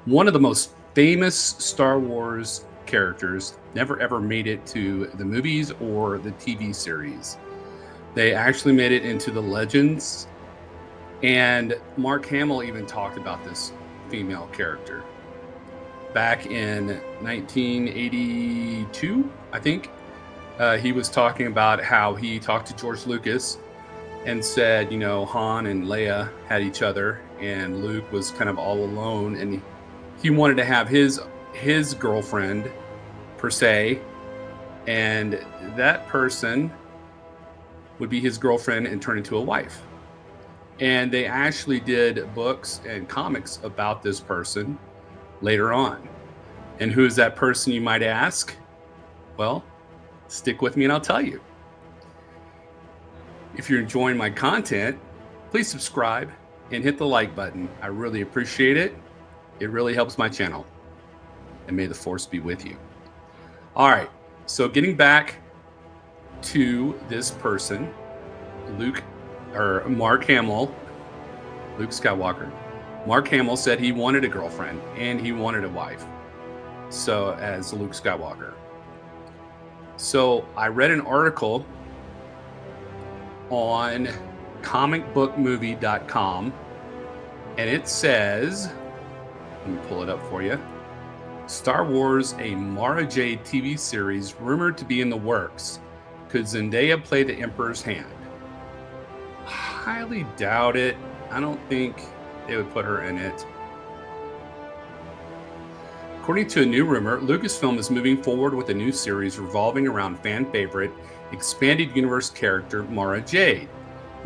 One of the most famous Star Wars characters never ever made it to the movies or the TV series. They actually made it into the Legends, and Mark Hamill even talked about this female character back in 1982, I think. He was talking about how he talked to George Lucas and said, Han and Leia had each other, and Luke was kind of all alone, and he wanted to have his girlfriend per se, and that person would be his girlfriend and turn into a wife. And they actually did books and comics about this person later on. And who is that person, you might ask? Well, stick with me and I'll tell you. If you're enjoying my content, please subscribe and hit the like button. I really appreciate it. It really helps my channel. And may the force be with you. All right, so getting back to this person, Mark Hamill, Luke Skywalker. Mark Hamill said he wanted a girlfriend and he wanted a wife. So as Luke Skywalker. So I read an article on comicbookmovie.com, and it says, let me pull it up for you. Star Wars, a Mara Jade TV series rumored to be in the works. Could Zendaya play the Emperor's hand? Highly doubt it. I don't think they would put her in it. According to a new rumor, Lucasfilm is moving forward with a new series revolving around fan favorite expanded universe character Mara Jade.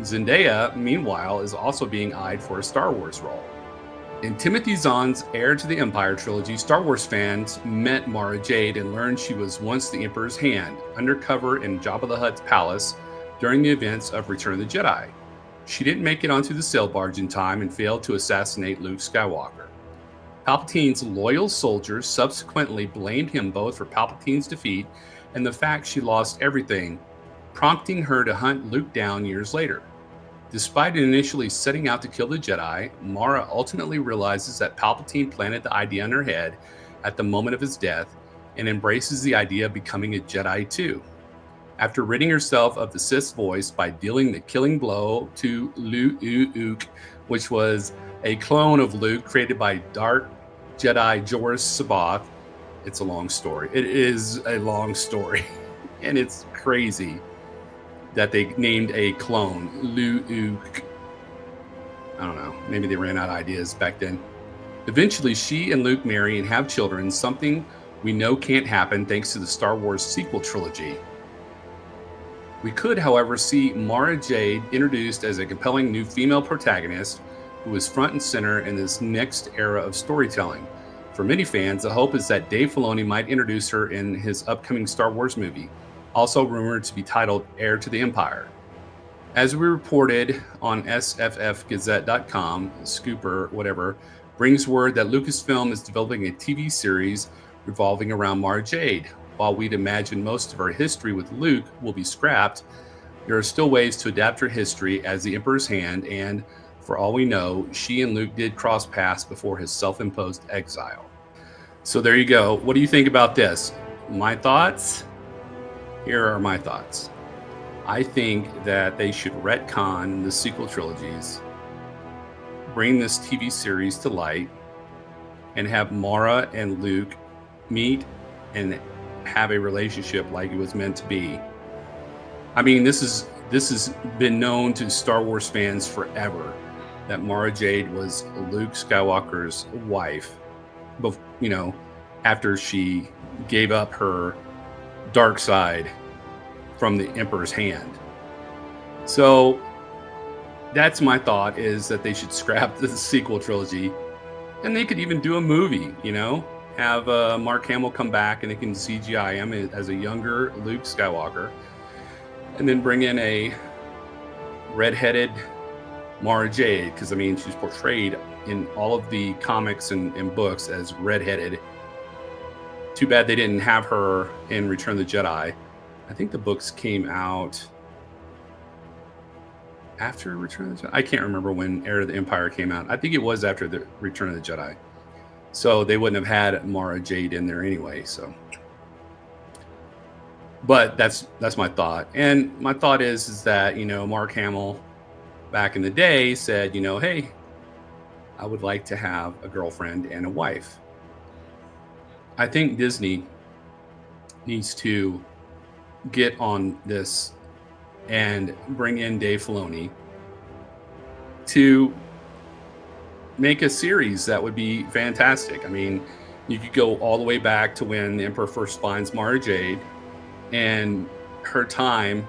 Zendaya, meanwhile, is also being eyed for a Star Wars role. In Timothy Zahn's Heir to the Empire trilogy, Star Wars fans met Mara Jade and learned she was once the Emperor's hand, undercover in Jabba the Hutt's palace during the events of Return of the Jedi. She didn't make it onto the sail barge in time and failed to assassinate Luke Skywalker. Palpatine's loyal soldiers subsequently blamed him both for Palpatine's defeat and the fact she lost everything, prompting her to hunt Luke down years later. Despite initially setting out to kill the Jedi, Mara ultimately realizes that Palpatine planted the idea in her head at the moment of his death and embraces the idea of becoming a Jedi too. After ridding herself of the Sith's voice by dealing the killing blow to Luke, which was a clone of Luke created by Dark Jedi Joruus C'baoth. It's a long story. It is a long story, and it's crazy that they named a clone Luke. I don't know. Maybe they ran out of ideas back then. Eventually, she and Luke marry and have children, something we know can't happen thanks to the Star Wars sequel trilogy. We could, however, see Mara Jade introduced as a compelling new female protagonist who is front and center in this next era of storytelling. For many fans, the hope is that Dave Filoni might introduce her in his upcoming Star Wars movie, also rumored to be titled Heir to the Empire. As we reported on sffgazette.com, Scooper, whatever, brings word that Lucasfilm is developing a TV series revolving around Mara Jade. While we'd imagine most of her history with Luke will be scrapped, there are still ways to adapt her history as the Emperor's hand, and for all we know, she and Luke did cross paths before his self-imposed exile. So there you go. What do you think about this? My thoughts? Here are my thoughts. I think that they should retcon the sequel trilogies, bring this TV series to light, and have Mara and Luke meet and have a relationship like it was meant to be. I mean, this has been known to Star Wars fans forever that Mara Jade was Luke Skywalker's wife, after she gave up her dark side from the Emperor's hand. So that's my thought, is that they should scrap the sequel trilogy, and they could even do a movie, have Mark Hamill come back and they can CGI him as a younger Luke Skywalker, and then bring in a redheaded Mara Jade, because she's portrayed in all of the comics and books as redheaded. Too bad they didn't have her in Return of the Jedi. I think the books came out after Return of the Jedi. I can't remember when Heir of the Empire came out. I think it was after the Return of the Jedi. So they wouldn't have had Mara Jade in there anyway. So, but that's my thought. And my thought is that, you know, Mark Hamill back in the day said, you know, hey, I would like to have a girlfriend and a wife. I think Disney needs to get on this and bring in Dave Filoni to make a series that would be fantastic. I mean, you could go all the way back to when the Emperor first finds Mara Jade and her time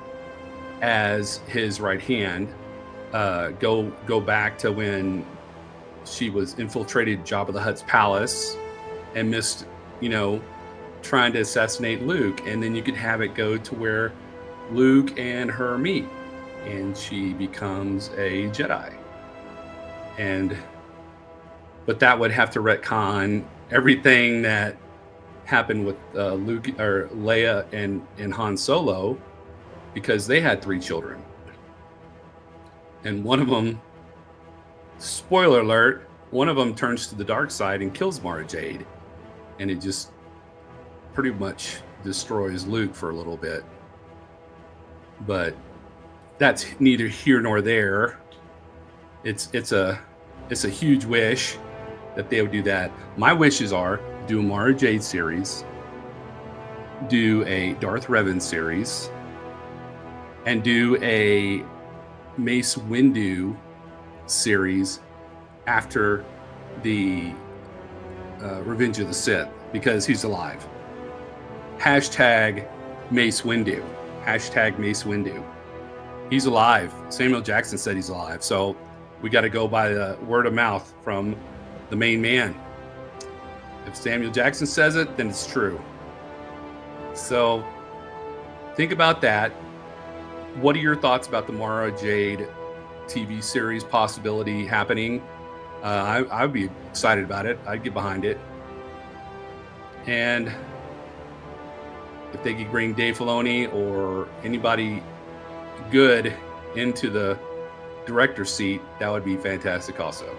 as his right hand. Go back to when she was infiltrated Jabba the Hutt's palace and missed, you know, trying to assassinate Luke, and then you could have it go to where Luke and her meet, and she becomes a Jedi. But that would have to retcon everything that happened with Luke or Leia and Han Solo, because they had 3 children, and one of them, spoiler alert, one of them turns to the dark side and kills Mara Jade, and it just pretty much destroys Luke for a little bit. But that's neither here nor there. It's a huge wish that they would do that. My wishes are do a Mara Jade series, do a Darth Revan series, and do a Mace Windu series after the Revenge of the Sith, because he's alive. Hashtag Mace Windu. Hashtag Mace Windu. He's alive. Samuel Jackson said he's alive. So we got to go by the word of mouth from the main man. If Samuel Jackson says it, then it's true. So think about that. What are your thoughts about the Mara Jade TV series possibility happening? I'd be excited about it. I'd get behind it. And if they could bring Dave Filoni or anybody good into the director's seat, that would be fantastic also.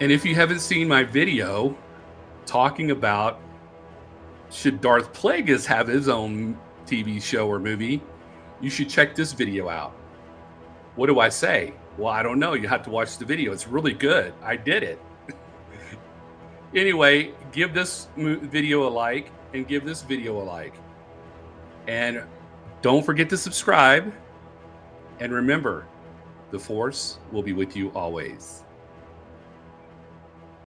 And if you haven't seen my video talking about should Darth Plagueis have his own TV show or movie, you should check this video out. What do I say? Well, I don't know. You have to watch the video. It's really good. I did it. Anyway, give this video a like and give this video a like. And don't forget to subscribe. And remember, the Force will be with you always.